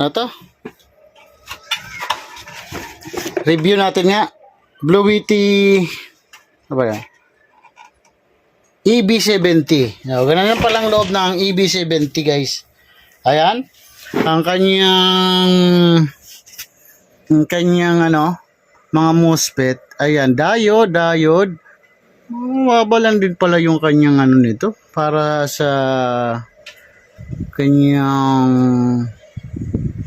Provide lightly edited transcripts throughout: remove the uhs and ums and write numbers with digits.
Ano to? Review natin nga. Blue Yeti. Ano ba yan? EB70. Ganun lang palang loob ng EB70 guys. Ayan. Ang kanyang mga MOSFET. Ayan. Diode. Mababa lang din pala yung kanyang nito. Para sa kanyang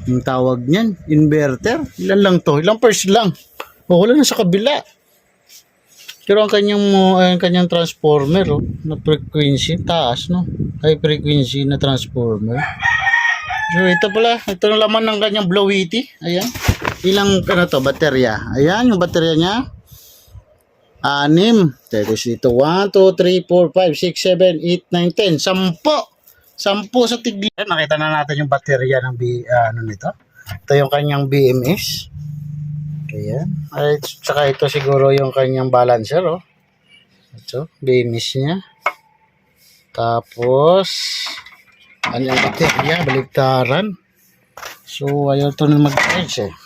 yung tawag niyan, inverter. Ilan lang to? Ilang pairs lang. Wala na sa kabila. Pero ang kanyang transformer na frequency taas high frequency na transformer. So ito na laman ng kanyang Blue Yeti. Ayan. Ilang baterya. Ayan yung baterya niya. 6. Tapos ito 1 2 3 4 5 6 7 8 9 10. 10 sa tigli. Nakita na natin yung baterya ng nito. Ito yung kanyang BMS. Ayan. Ay, tsaka ito siguro yung kanyang balancer. Ito, BMS niya. Tapos, yung baterya, baliktaran. So, ayaw ito na mag-charge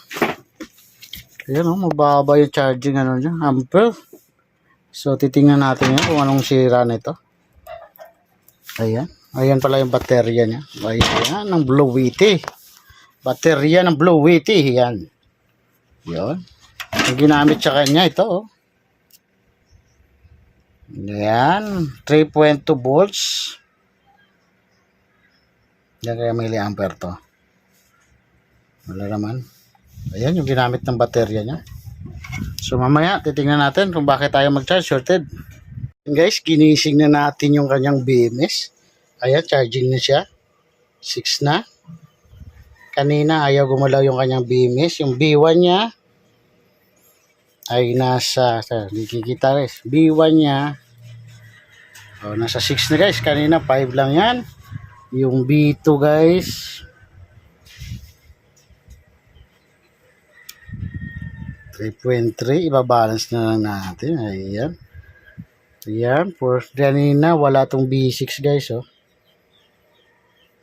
Ayan mababa yung charging niya, ampere. So, titingnan natin yan kung anong sira nito. Ayan. Ayan pala yung baterya niya. Ayan, ng Blue Yeti. Baterya ng Blue Yeti. Ayan. Yun. Yung ginamit sa kanya ito. Ayan. 3.2 volts. Yan kaya milliampere to. Wala naman. Ayan yung ginamit ng baterya niya. So mamaya titingnan natin kung bakit tayo mag-charge shorted. Guys, ginising na natin yung kanyang BMS. Ayan, charging na siya. 6 na. Kanina ayaw gumalaw yung kanyang BMS. Yung B1 niya ay nasa, hindi kikita guys. B1 niya nasa 6 na guys. Kanina 5 lang yan. Yung B2 guys 3.3. Ibabalance na lang natin. Ayan. Ayan. For kanina wala tong B6 guys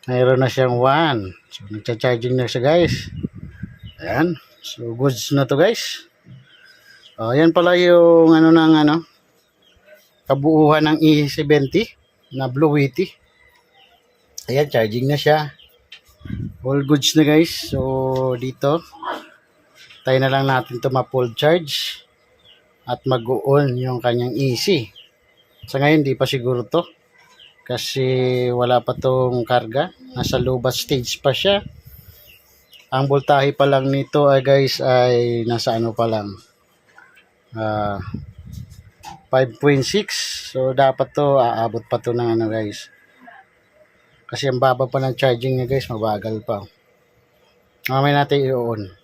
mayroon na siyang 1. So, nagcha-charging na siya guys. Ayan. So, goods na to guys. Ayan pala yung kabuuhan ng E70 na Blue Yeti. Ayan, charging na siya. All goods na guys. So, dito, tayo na lang natin ito ma-full charge at mag-on yung kanyang EC. Sa ngayon, di pa siguro to. Kasi wala pa tong karga. Nasa lowbat stage pa siya. Ang voltahe pa lang nito guys ay nasa pa lang 5.6. So dapat to aabot pa to ng guys. Kasi ang baba pa ng charging niya guys, mabagal pa. Mamaya natin i-on.